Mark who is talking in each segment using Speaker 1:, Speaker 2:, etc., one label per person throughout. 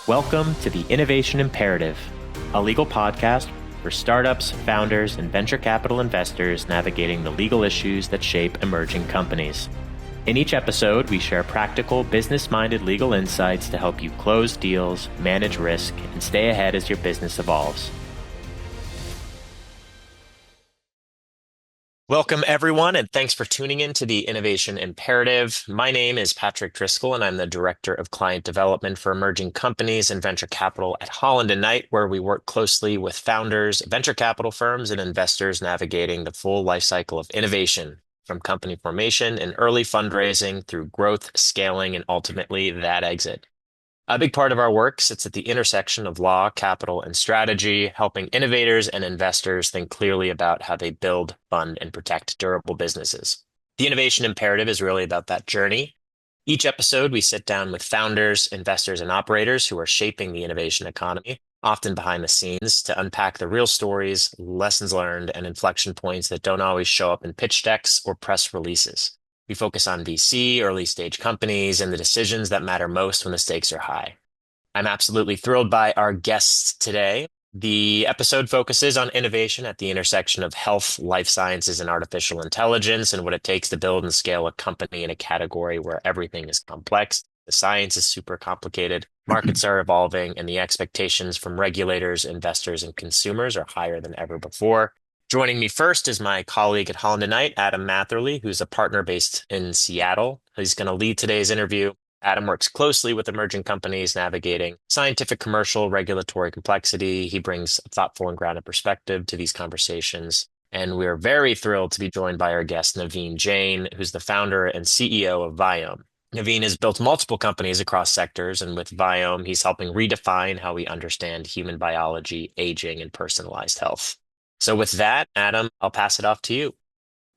Speaker 1: Welcome to the Innovation Imperative, a legal podcast for startups, founders, and venture capital investors navigating the legal issues that shape emerging companies. In each episode, we share practical, business-minded legal insights to help you close deals, manage risk, and stay ahead as your business evolves. Welcome, everyone, and thanks for tuning in to the Innovation Imperative. My name is Patrick Driscoll, and I'm the Director of Client Development for Emerging Companies and Venture Capital at Holland & Knight, where we work closely with founders, venture capital firms, and investors navigating the full life cycle of innovation, from company formation and early fundraising through growth, scaling, and ultimately that exit. A big part of our work sits at the intersection of law, capital, and strategy, helping innovators and investors think clearly about how they build, fund, and protect durable businesses. The Innovation Imperative is really about that journey. Each episode, we sit down with founders, investors, and operators who are shaping the innovation economy, often behind the scenes, to unpack the real stories, lessons learned, and inflection points that don't always show up in pitch decks or press releases. We focus on VC, early stage companies, and the decisions that matter most when the stakes are high. I'm absolutely thrilled by our guests today. The episode focuses on innovation at the intersection of health, life sciences, and artificial intelligence, and what it takes to build and scale a company in a category where everything is complex. The science is super complicated, markets are evolving, and the expectations from regulators, investors, and consumers are higher than ever before. Joining me first is my colleague at Holland & Knight, Adam Matherly, who's a partner based in Seattle. He's going to lead today's interview. Adam works closely with emerging companies navigating scientific, commercial, regulatory complexity. He brings a thoughtful and grounded perspective to these conversations. And we're very thrilled to be joined by our guest, Naveen Jain, who's the founder and CEO of Viome. Naveen has built multiple companies across sectors, and with Viome, he's helping redefine how we understand human biology, aging, and personalized health. So with that, Adam, I'll pass it off to you.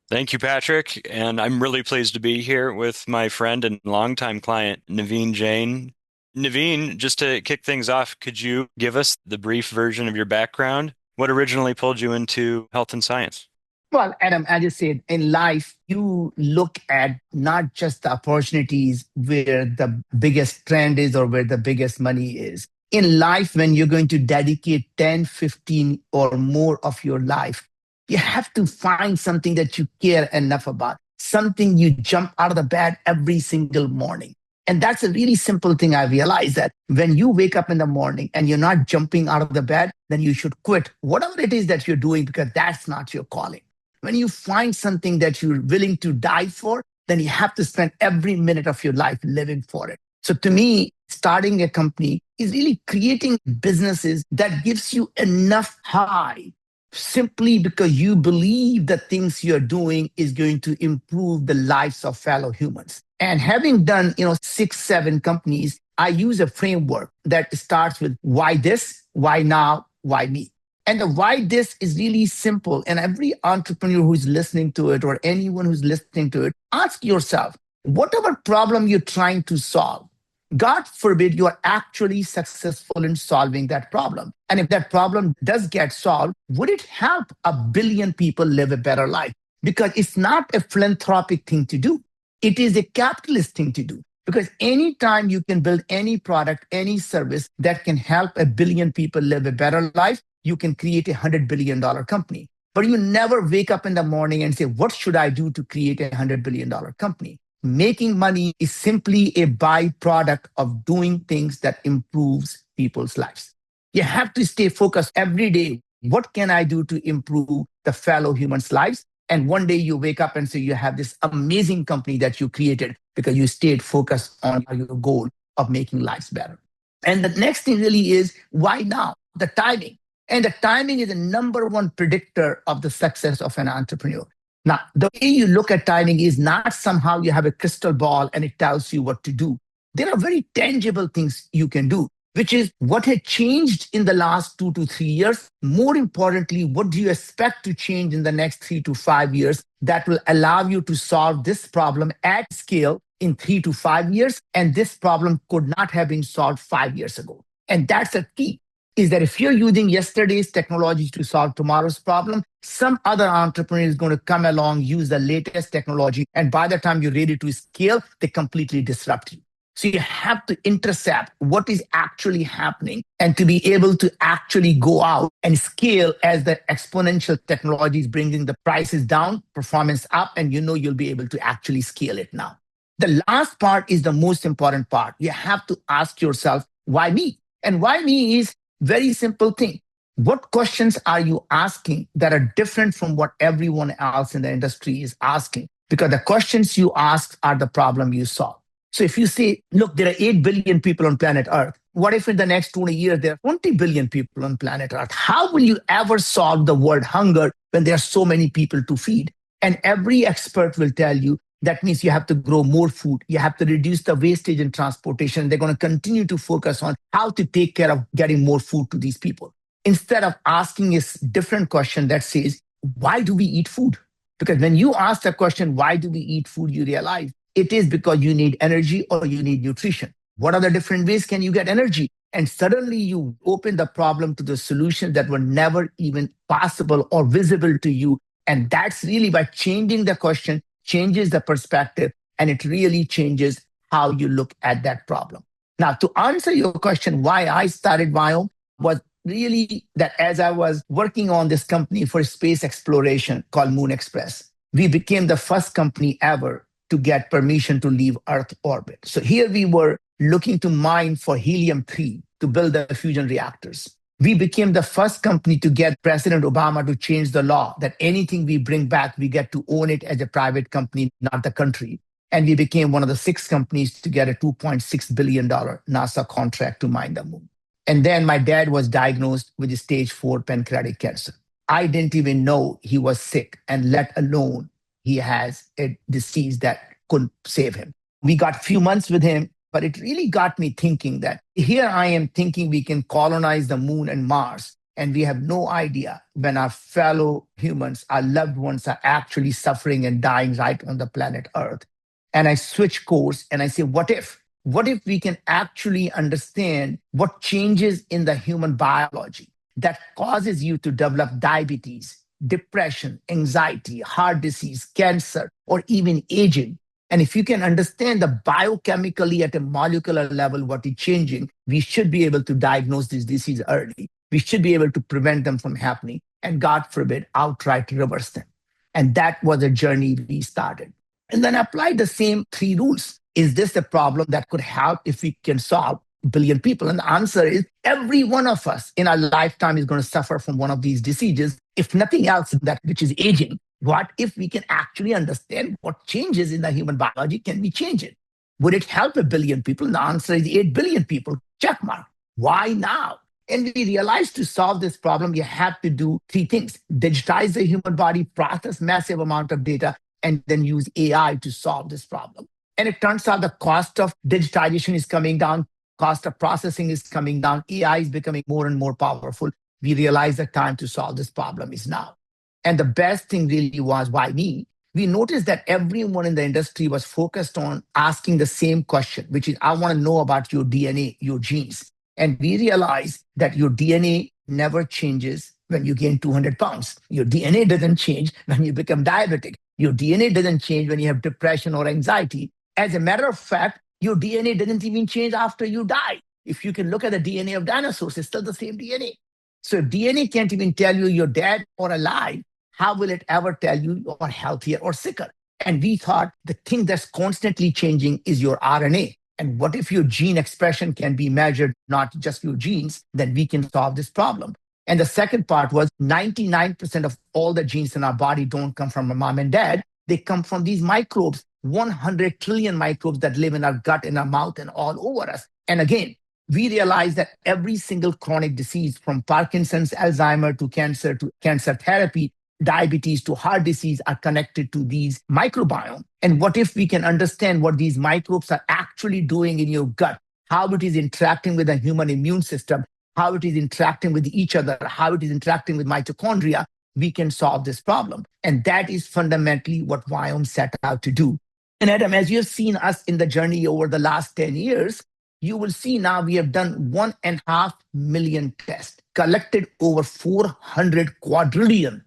Speaker 2: Thank you, Patrick. And I'm really pleased to be here with my friend and longtime client, Naveen Jain. Naveen, just to kick things off, could you give us the brief version of your background? What originally pulled you into health and science?
Speaker 3: Well, Adam, as you said, in life, you look at not just the opportunities where the biggest trend is or where the biggest money is. In life, when you're going to dedicate 10, 15 or more of your life, you have to find something that you care enough about, something you jump out of the bed every single morning. And that's a really simple thing. I realized that when you wake up in the morning and you're not jumping out of the bed, then you should quit whatever it is that you're doing, because that's not your calling. When you find something that you're willing to die for, then you have to spend every minute of your life living for it. So to me, starting a company is really creating businesses that gives you enough high simply because you believe the things you're doing is going to improve the lives of fellow humans. And having done, 6, 7 companies, I use a framework that starts with why this, why now, why me. And the why this is really simple. And every entrepreneur who's listening to it or anyone who's listening to it, ask yourself, whatever problem you're trying to solve, God forbid you are actually successful in solving that problem. And if that problem does get solved, would it help 1 billion people live a better life? Because it's not a philanthropic thing to do. It is a capitalist thing to do. Because anytime you can build any product, any service that can help 1 billion people live a better life, you can create $100 billion company. But you never wake up in the morning and say, what should I do to create $100 billion company? Making money is simply a byproduct of doing things that improves people's lives. You have to stay focused every day. What can I do to improve the fellow humans' lives? And one day you wake up and say you have this amazing company that you created because you stayed focused on your goal of making lives better. And the next thing really is, why now? The timing. And the timing is the number one predictor of the success of an entrepreneur. Now, the way you look at timing is not somehow you have a crystal ball and it tells you what to do. There are very tangible things you can do, which is what had changed in the last 2 to 3 years. More importantly, what do you expect to change in the next 3 to 5 years that will allow you to solve this problem at scale in 3 to 5 years? And this problem could not have been solved 5 years ago. And that's a key. Is that if you're using yesterday's technology to solve tomorrow's problem, some other entrepreneur is going to come along, use the latest technology, and by the time you're ready to scale, they completely disrupt you. So you have to intercept what is actually happening and to be able to actually go out and scale as the exponential technology is bringing the prices down, performance up, and you'll be able to actually scale it now. The last part is the most important part. You have to ask yourself, why me? And why me is very simple thing. What questions are you asking that are different from what everyone else in the industry is asking? Because the questions you ask are the problem you solve. So if you say, look, there are 8 billion people on planet Earth. What if in the next 20 years there are 20 billion people on planet Earth? How will you ever solve the world hunger when there are so many people to feed? And every expert will tell you that means you have to grow more food. You have to reduce the wastage in transportation. They're going to continue to focus on how to take care of getting more food to these people. Instead of asking a different question that says, why do we eat food? Because when you ask the question, why do we eat food, you realize it is because you need energy or you need nutrition. What are the different ways can you get energy? And suddenly you open the problem to the solutions that were never even possible or visible to you. And that's really by changing the question, changes the perspective, and it really changes how you look at that problem. Now, to answer your question, why I started Viome was really that as I was working on this company for space exploration called Moon Express, we became the first company ever to get permission to leave Earth orbit. So here we were looking to mine for helium-3 to build the fusion reactors. We became the first company to get President Obama to change the law that anything we bring back, we get to own it as a private company, not the country. And we became one of the 6 companies to get a $2.6 billion NASA contract to mine the moon. And then my dad was diagnosed with stage 4 pancreatic cancer. I didn't even know he was sick, and let alone he has a disease that couldn't save him. We got a few months with him, but it really got me thinking that here I am thinking we can colonize the moon and Mars, and we have no idea when our fellow humans, our loved ones are actually suffering and dying right on the planet Earth. And I switch course and I say, what if? What if we can actually understand what changes in the human biology that causes you to develop diabetes, depression, anxiety, heart disease, cancer, or even aging? And if you can understand the biochemically at a molecular level what is changing, we should be able to diagnose this disease early. We should be able to prevent them from happening and, God forbid, outright reverse them. And that was a journey we started. And then applied the same 3 rules. Is this a problem that could help if we can solve a billion people? And the answer is every one of us in our lifetime is going to suffer from one of these diseases, if nothing else, that which is aging. What if we can actually understand what changes in the human biology? Can we change it? Would it help a billion people? And the answer is 8 billion people. Check mark. Why now? And we realized to solve this problem, you have to do 3 things. Digitize the human body, process massive amount of data, and then use AI to solve this problem. And it turns out the cost of digitization is coming down, cost of processing is coming down, AI is becoming more and more powerful. We realize the time to solve this problem is now. And the best thing really was, why me? We noticed that everyone in the industry was focused on asking the same question, which is, I want to know about your DNA, your genes. And we realized that your DNA never changes when you gain 200 pounds. Your DNA doesn't change when you become diabetic. Your DNA doesn't change when you have depression or anxiety. As a matter of fact, your DNA doesn't even change after you die. If you can look at the DNA of dinosaurs, it's still the same DNA. So if DNA can't even tell you you're dead or alive, how will it ever tell you you're healthier or sicker? And we thought the thing that's constantly changing is your RNA. And what if your gene expression can be measured, not just your genes, then we can solve this problem. And the second part was 99% of all the genes in our body don't come from our mom and dad. They come from these microbes, 100 trillion microbes that live in our gut, in our mouth, and all over us. And again, we realized that every single chronic disease, from Parkinson's, Alzheimer, to cancer therapy, diabetes to heart disease, are connected to these microbiome. And what if we can understand what these microbes are actually doing in your gut, how it is interacting with the human immune system, how it is interacting with each other, how it is interacting with mitochondria, we can solve this problem. And that is fundamentally what Viome set out to do. And Adam, as you've seen us in the journey over the last 10 years, you will see now we have done 1.5 million tests, collected over 400 quadrillion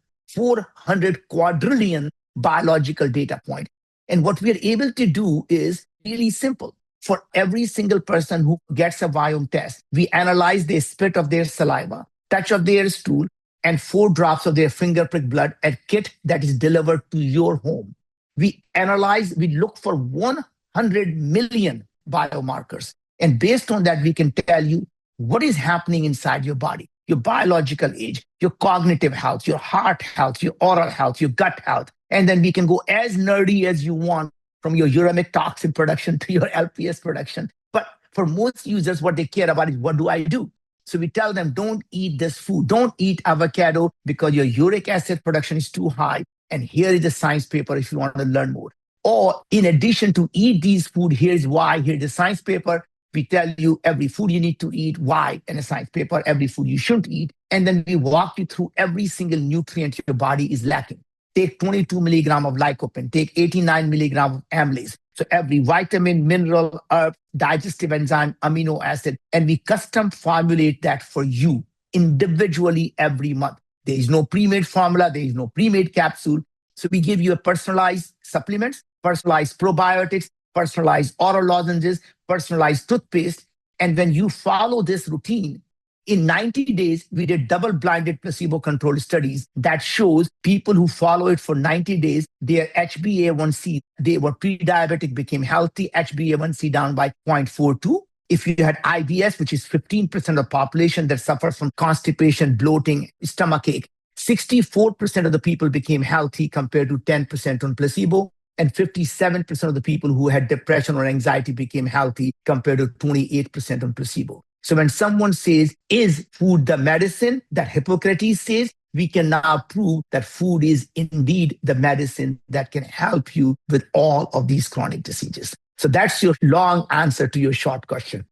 Speaker 3: biological data points. And what we are able to do is really simple. For every single person who gets a Viome test, we analyze the spit of their saliva, touch of their stool, and 4 drops of their finger prick blood at kit that is delivered to your home. We look for 100 million biomarkers. And based on that, we can tell you what is happening inside your body, your biological age, your cognitive health, your heart health, your oral health, your gut health. And then we can go as nerdy as you want from your uremic toxin production to your LPS production. But for most users, what they care about is what do I do? So we tell them, don't eat this food. Don't eat avocado because your uric acid production is too high. And here is the science paper if you want to learn more. Or in addition to eat these food, here's why. Here's the science paper. We tell you every food you need to eat, why, in a science paper, every food you shouldn't eat. And then we walk you through every single nutrient your body is lacking. Take 22 milligram of lycopene, take 89 milligram of amylase. So every vitamin, mineral, herb, digestive enzyme, amino acid, and we custom formulate that for you individually every month. There is no pre-made formula. There is no pre-made capsule. So we give you a personalized supplements, personalized probiotics, personalized oral lozenges, personalized toothpaste. And when you follow this routine, in 90 days, we did double-blinded placebo-controlled studies that shows people who follow it for 90 days, their HbA1c, they were pre-diabetic, became healthy, HbA1c down by 0.42. If you had IBS, which is 15% of the population that suffers from constipation, bloating, stomachache, 64% of the people became healthy compared to 10% on placebo. And 57% of the people who had depression or anxiety became healthy compared to 28% on placebo. So when someone says, is food the medicine that Hippocrates says, we can now prove that food is indeed the medicine that can help you with all of these chronic diseases. So that's your long answer to your short question.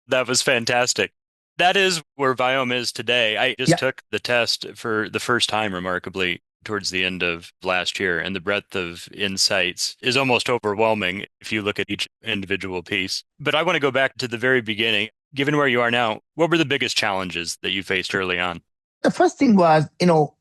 Speaker 2: That was fantastic. That is where Viome is today. I just took the test for the first time, remarkably, towards the end of last year, and the breadth of insights is almost overwhelming if you look at each individual piece. But I want to go back to the very beginning. Given where you are now, what were the biggest challenges that you faced early on?
Speaker 3: The first thing was,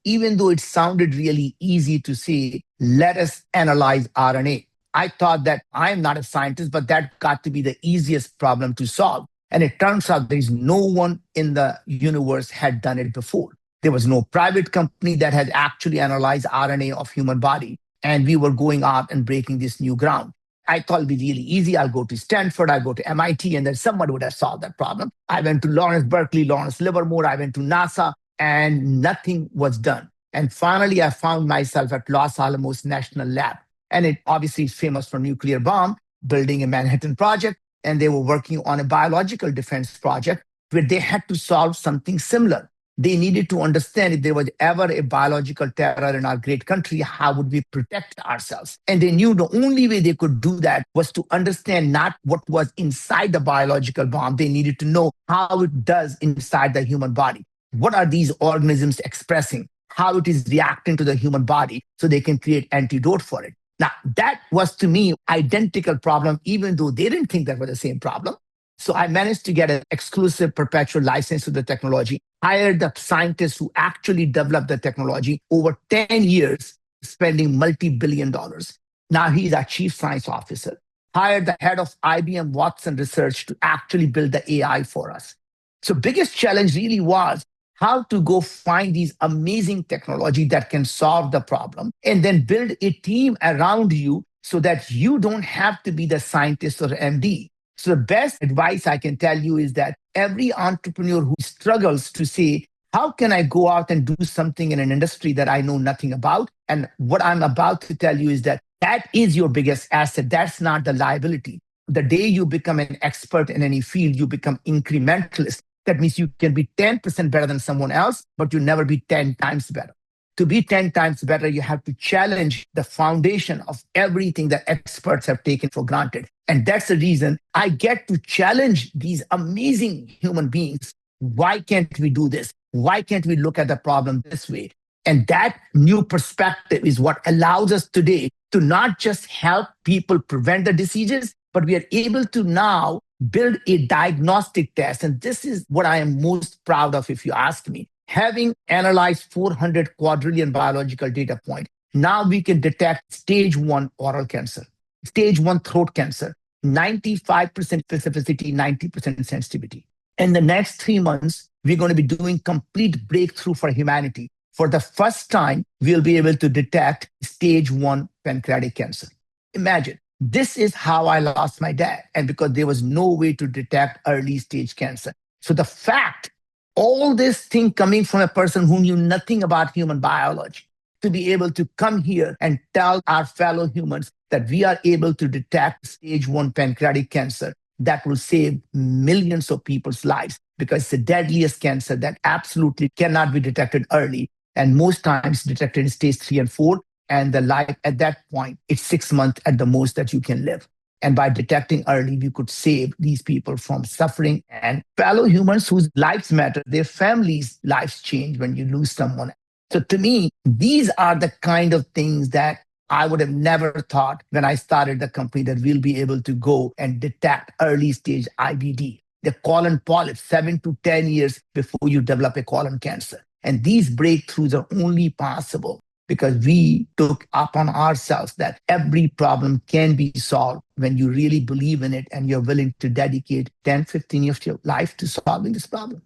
Speaker 3: even though it sounded really easy to say, let us analyze RNA. I thought that I'm not a scientist, but that got to be the easiest problem to solve. And it turns out there is no one in the universe had done it before. There was no private company that had actually analyzed RNA of human body. And we were going out and breaking this new ground. I thought it'd be really easy. I'll go to Stanford, I'll go to MIT, and then someone would have solved that problem. I went to Lawrence Berkeley, Lawrence Livermore, I went to NASA, and nothing was done. And finally, I found myself at Los Alamos National Lab. And it obviously is famous for nuclear bomb, building a Manhattan Project. And they were working on a biological defense project where they had to solve something similar. They needed to understand if there was ever a biological terror in our great country, how would we protect ourselves? And they knew the only way they could do that was to understand not what was inside the biological bomb. They needed to know how it does inside the human body. What are these organisms expressing? How it is reacting to the human body so they can create antidote for it. Now, that was to me identical problem, even though they didn't think that was the same problem. So I managed to get an exclusive perpetual license to the technology, hired the scientists who actually developed the technology over 10 years, spending multi-billion dollars. Now he's our chief science officer, hired the head of IBM Watson Research to actually build the AI for us. So biggest challenge really was how to go find these amazing technology that can solve the problem and then build a team around you so that you don't have to be the scientist or MD. So the best advice I can tell you is that every entrepreneur who struggles to say, how can I go out and do something in an industry that I know nothing about? And what I'm about to tell you is that that is your biggest asset. That's not the liability. The day you become an expert in any field, you become incrementalist. That means you can be 10% better than someone else, but you'll never be 10 times better. To be 10 times better, you have to challenge the foundation of everything that experts have taken for granted. And that's the reason I get to challenge these amazing human beings. Why can't we do this? Why can't we look at the problem this way? And that new perspective is what allows us today to not just help people prevent the diseases, but we are able to now build a diagnostic test. And this is what I am most proud of, if you ask me. Having analyzed 400 quadrillion biological data points, now we can detect stage 1 oral cancer, stage 1 throat cancer, 95% specificity, 90% sensitivity. In the next 3 months, we're going to be doing complete breakthrough for humanity. For the first time, we'll be able to detect stage 1 pancreatic cancer. Imagine, this is how I lost my dad, and because there was no way to detect early stage cancer. So the fact, all this thing coming from a person who knew nothing about human biology, to be able to come here and tell our fellow humans that we are able to detect stage 1 pancreatic cancer, that will save millions of people's lives, because it's the deadliest cancer that absolutely cannot be detected early, and most times detected in stage 3 and 4. And the life at that point, it's 6 months at the most that you can live. And by detecting early, we could save these people from suffering, and fellow humans whose lives matter, their families' lives change when you lose someone. So to me, these are the kind of things that I would have never thought when I started the company, that we'll be able to go and detect early stage IBD, the colon polyp, 7 to 10 years before you develop a colon cancer. And these breakthroughs are only possible because we took upon ourselves that every problem can be solved when you really believe in it and you're willing to dedicate 10, 15 years of your life to solving this problem.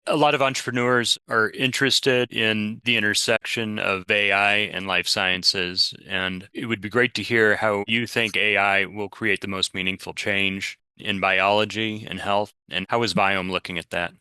Speaker 2: A lot of entrepreneurs are interested in the intersection of AI and life sciences, and it would be great to hear how you think AI will create the most meaningful change in biology and health, and how is Viome looking at that?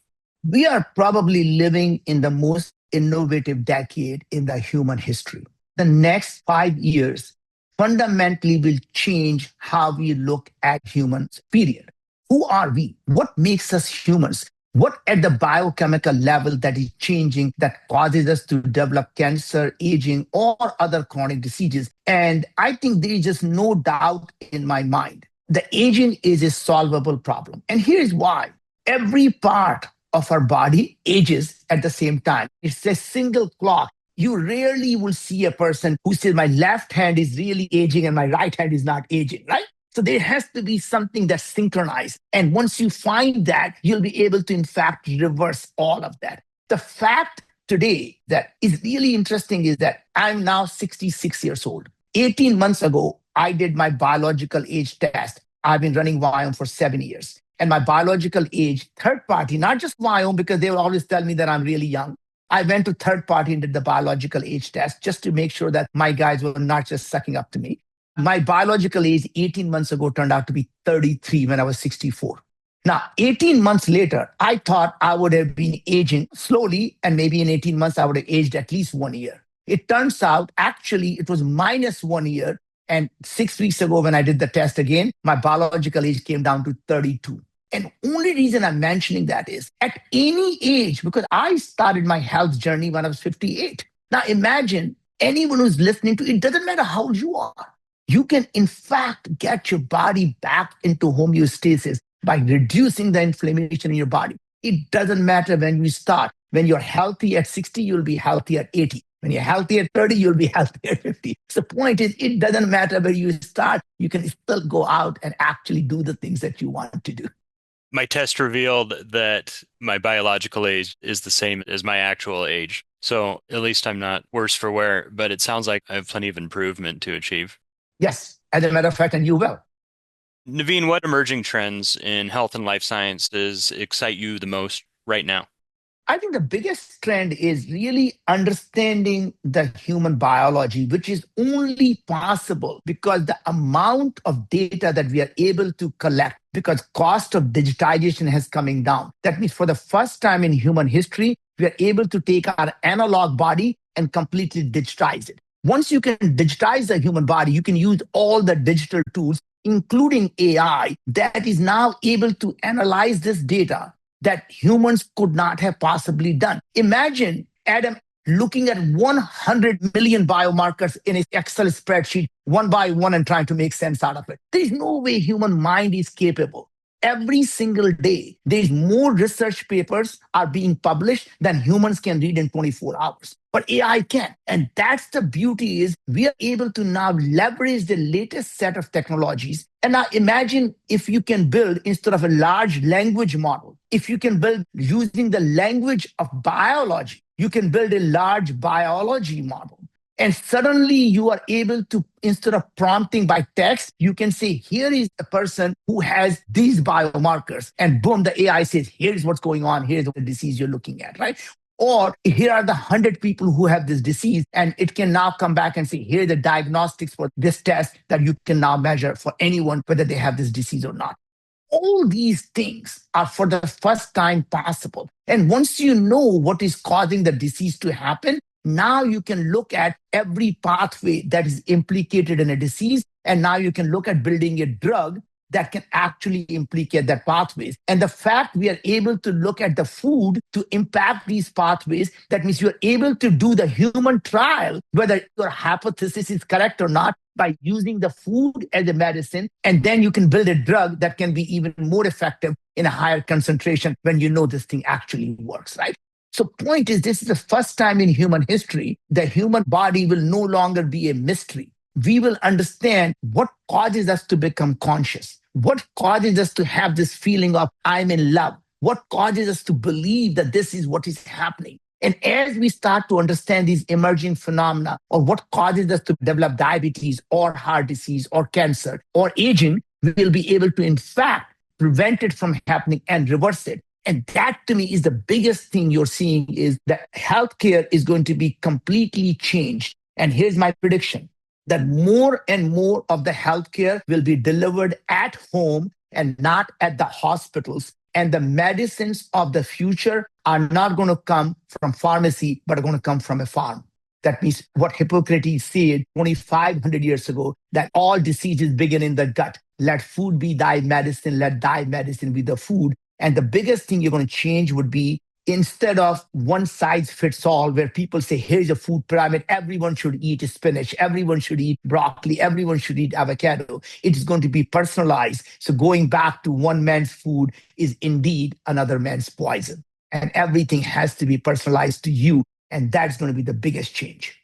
Speaker 3: We are probably living in the most innovative decade in the human history. The next 5 years fundamentally will change how we look at humans, period. Who are we? What makes us humans? What at the biochemical level that is changing that causes us to develop cancer, aging, or other chronic diseases? And I think there is just no doubt in my mind. The aging is a solvable problem. And here's why. Every part of our body ages at the same time. It's a single clock. You rarely will see a person who says, my left hand is really aging and my right hand is not aging, right? So there has to be something that's synchronized. And once you find that, you'll be able to, in fact, reverse all of that. The fact today that is really interesting is that I'm now 66 years old. 18 months ago, I did my biological age test. I've been running Viome for 7 years. And my biological age, third party, not just Viome, because they will always tell me that I'm really young. I went to third party and did the biological age test just to make sure that my guys were not just sucking up to me. My biological age 18 months ago turned out to be 33 when I was 64. Now, 18 months later, I thought I would have been aging slowly, and maybe in 18 months, I would have aged at least 1 year. It turns out, actually, it was minus 1 year. And 6 weeks ago, when I did the test again, my biological age came down to 32. And only reason I'm mentioning that is at any age, because I started my health journey when I was 58. Now, imagine anyone who's listening to it, doesn't matter how old you are. You can, in fact, get your body back into homeostasis by reducing the inflammation in your body. It doesn't matter when you start. When you're healthy at 60, you'll be healthy at 80. When you're healthy at 30, you'll be healthy at 50. So the point is, it doesn't matter where you start. You can still go out and actually do the things that you want to do.
Speaker 2: My test revealed that my biological age is the same as my actual age. So at least I'm not worse for wear, but it sounds like I have plenty of improvement to achieve.
Speaker 3: Yes, as a matter of fact, and you will.
Speaker 2: Naveen, what emerging trends in health and life sciences excite you the most right now?
Speaker 3: I think the biggest trend is really understanding the human biology, which is only possible because the amount of data that we are able to collect, because cost of digitization has coming down. That means for the first time in human history, we are able to take our analog body and completely digitize it. Once you can digitize the human body, you can use all the digital tools, including AI, that is now able to analyze this data that humans could not have possibly done. Imagine, Adam, looking at 100 million biomarkers in an Excel spreadsheet, one by one, and trying to make sense out of it. There's no way human mind is capable. Every single day, there's more research papers are being published than humans can read in 24 hours. But AI can. And that's the beauty, is we are able to now leverage the latest set of technologies. And now imagine if you can build, instead of a large language model, if you can build using the language of biology, you can build a large biology model. And suddenly you are able to, instead of prompting by text, you can say, here is a person who has these biomarkers. And boom, the AI says, here's what's going on. Here's the disease you're looking at, right? Or here are the 100 people who have this disease, and it can now come back and say, here are the diagnostics for this test that you can now measure for anyone, whether they have this disease or not. All these things are for the first time possible. And once you know what is causing the disease to happen, now you can look at every pathway that is implicated in a disease. And now you can look at building a drug that can actually implicate that pathways. And the fact we are able to look at the food to impact these pathways, that means you're able to do the human trial, whether your hypothesis is correct or not, by using the food as a medicine. And then you can build a drug that can be even more effective in a higher concentration when you know this thing actually works, right? So point is, this is the first time in human history the human body will no longer be a mystery. We will understand what causes us to become conscious, what causes us to have this feeling of I'm in love, what causes us to believe that this is what is happening. And as we start to understand these emerging phenomena, or what causes us to develop diabetes or heart disease or cancer or aging, we will be able to, in fact, prevent it from happening and reverse it. And that, to me, is the biggest thing you're seeing, is that healthcare is going to be completely changed. And here's my prediction, that more and more of the healthcare will be delivered at home and not at the hospitals. And the medicines of the future are not going to come from pharmacy, but are going to come from a farm. That means what Hippocrates said 2,500 years ago, that all diseases begin in the gut. Let food be thy medicine, let thy medicine be the food. And the biggest thing you're going to change would be, instead of one size fits all, where people say, here's a food pyramid, everyone should eat spinach, everyone should eat broccoli, everyone should eat avocado. It is going to be personalized. So going back to one man's food is indeed another man's poison. And everything has to be personalized to you. And that's going to be the biggest change.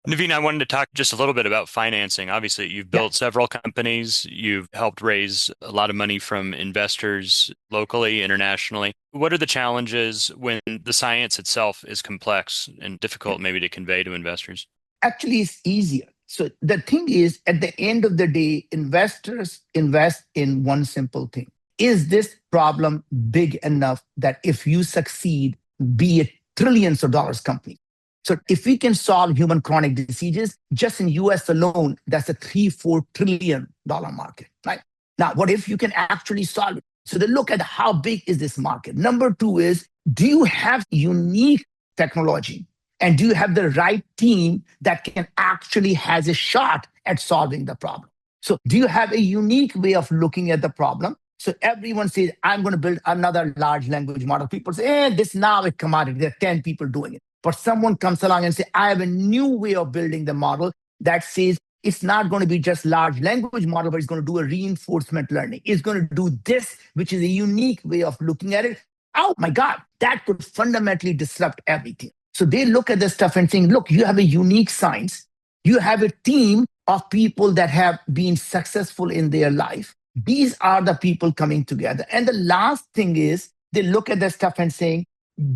Speaker 2: Naveen, I wanted to talk just a little bit about financing. Obviously, you've built several companies. You've helped raise a lot of money from investors locally, internationally. What are the challenges when the science itself is complex and difficult maybe to convey to investors?
Speaker 3: Actually, it's easier. So the thing is, at the end of the day, investors invest in one simple thing. Is this problem big enough that if you succeed, be it trillions of dollars company? So if we can solve human chronic diseases, just in US alone, that's a $3-4 trillion market, right? Now, what if you can actually solve it? So they look at how big is this market. Number two is, do you have unique technology? And do you have the right team that can actually has a shot at solving the problem? So do you have a unique way of looking at the problem? So everyone says, I'm going to build another large language model. People say, this now a commodity. There are 10 people doing it. But someone comes along and says, I have a new way of building the model that says it's not going to be just large language model, but it's going to do a reinforcement learning. It's going to do this, which is a unique way of looking at it. Oh my God, that could fundamentally disrupt everything. So they look at this stuff and saying, look, you have a unique science. You have a team of people that have been successful in their life. These are the people coming together. And the last thing is, they look at the stuff and saying,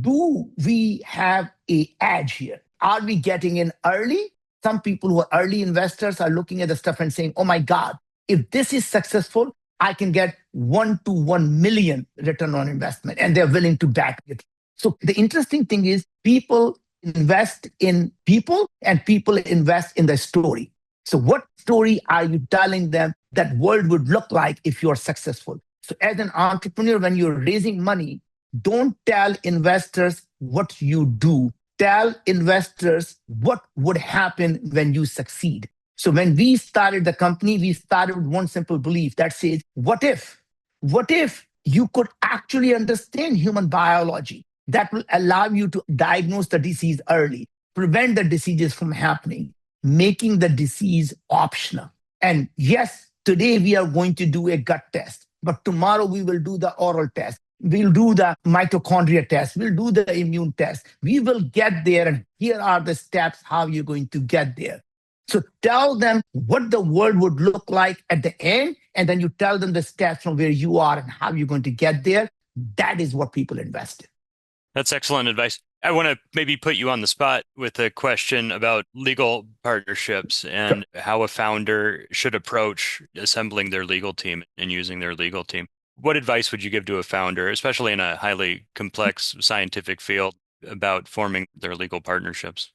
Speaker 3: do we have an edge here? Are we getting in early? Some people who are early investors are looking at the stuff and saying, oh my God, if this is successful, I can get 1 to 1 million return on investment, and they're willing to back it. So the interesting thing is, people invest in people and people invest in the story. So what story are you telling them that world would look like if you're successful? So as an entrepreneur, when you're raising money, don't tell investors what you do. Tell investors what would happen when you succeed. So when we started the company, we started with one simple belief that says, what if? What if you could actually understand human biology that will allow you to diagnose the disease early, prevent the diseases from happening, making the disease optional? And yes, today we are going to do a gut test, but tomorrow we will do the oral test. We'll do the mitochondria test. We'll do the immune test. We will get there, and here are the steps how you're going to get there. So tell them what the world would look like at the end, and then you tell them the steps from where you are and how you're going to get there. That is what people invest in.
Speaker 2: That's excellent advice. I want to maybe put you on the spot with a question about legal partnerships and how a founder should approach assembling their legal team and using their legal team. What advice would you give to a founder, especially in a highly complex scientific field, about forming their legal partnerships?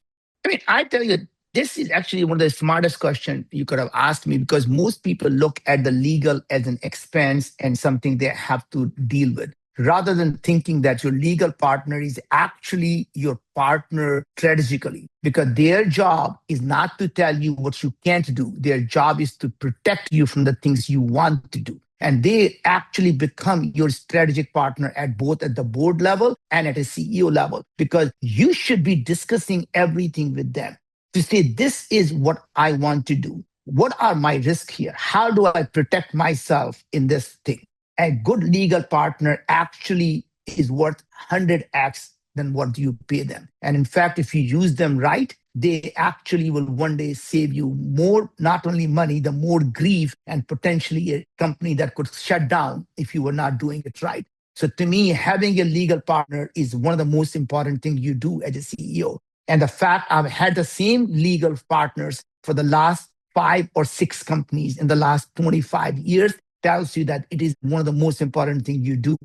Speaker 3: I mean, I tell you, this is actually one of the smartest questions you could have asked me because most people look at the legal as an expense and something they have to deal with, rather than thinking that your legal partner is actually your partner strategically, because their job is not to tell you what you can't do. Their job is to protect you from the things you want to do. And they actually become your strategic partner at both at the board level and at a CEO level, because you should be discussing everything with them to say, this is what I want to do. What are my risks here? How do I protect myself in this thing? A good legal partner actually is worth 100x than what you pay them. And in fact, if you use them right, they actually will one day save you more, not only money, the more grief and potentially a company that could shut down if you were not doing it right. So to me, having a legal partner is one of the most important things you do as a CEO. And the fact I've had the same legal partners for the last 5 or 6 companies in the last 25 years tells you that it is one of the most important things you do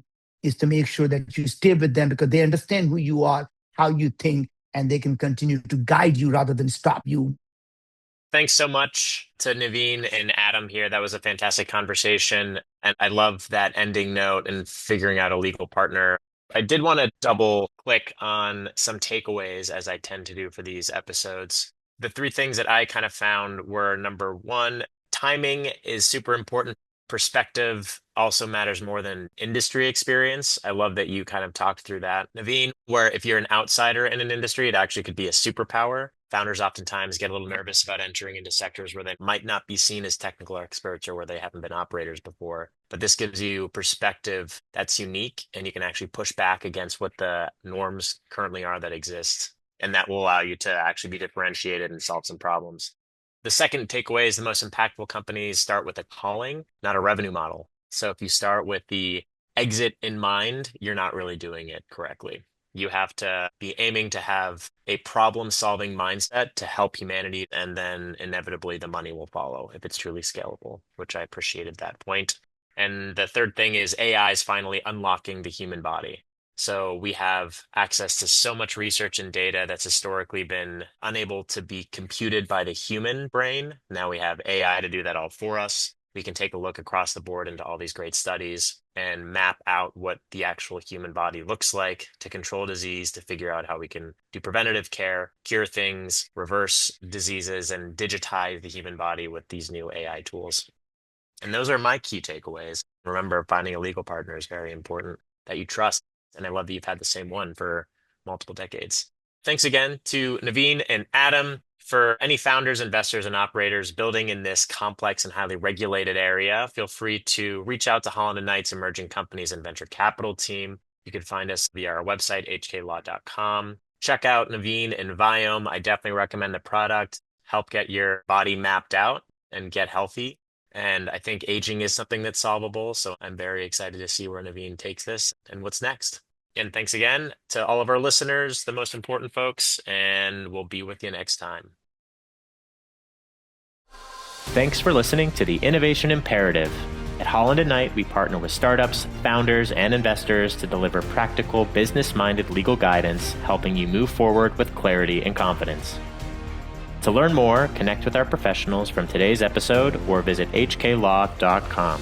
Speaker 3: is to make sure that you stay with them because they understand who you are, how you think, and they can continue to guide you rather than stop you.
Speaker 1: Thanks so much to Naveen and Adam here. That was a fantastic conversation. And I love that ending note and figuring out a legal partner. I did want to double click on some takeaways as I tend to do for these episodes. The 3 things that I kind of found were number one, timing is super important. Perspective also matters more than industry experience. I love that you kind of talked through that, Naveen, where if you're an outsider in an industry, it actually could be a superpower. Founders oftentimes get a little nervous about entering into sectors where they might not be seen as technical experts or where they haven't been operators before. But this gives you perspective that's unique and you can actually push back against what the norms currently are that exist. And that will allow you to actually be differentiated and solve some problems. The second takeaway is the most impactful companies start with a calling, not a revenue model. So if you start with the exit in mind, you're not really doing it correctly. You have to be aiming to have a problem-solving mindset to help humanity, and then inevitably the money will follow if it's truly scalable, which I appreciated that point. And the third thing is AI is finally unlocking the human body. So we have access to so much research and data that's historically been unable to be computed by the human brain. Now we have AI to do that all for us. We can take a look across the board into all these great studies and map out what the actual human body looks like to control disease, to figure out how we can do preventative care, cure things, reverse diseases, and digitize the human body with these new AI tools. And those are my key takeaways. Remember, finding a legal partner is very important that you trust. And I love that you've had the same one for multiple decades. Thanks again to Naveen and Adam. For any founders, investors, and operators building in this complex and highly regulated area, feel free to reach out to Holland and Knight's Emerging Companies and Venture Capital team. You can find us via our website, hklaw.com. Check out Naveen and Viome. I definitely recommend the product. Help get your body mapped out and get healthy. And I think aging is something that's solvable. So I'm very excited to see where Naveen takes this and what's next. And thanks again to all of our listeners, the most important folks, and we'll be with you next time.
Speaker 4: Thanks for listening to the Innovation Imperative. At Holland & Knight, we partner with startups, founders, and investors to deliver practical, business-minded legal guidance, helping you move forward with clarity and confidence. To learn more, connect with our professionals from today's episode or visit hklaw.com.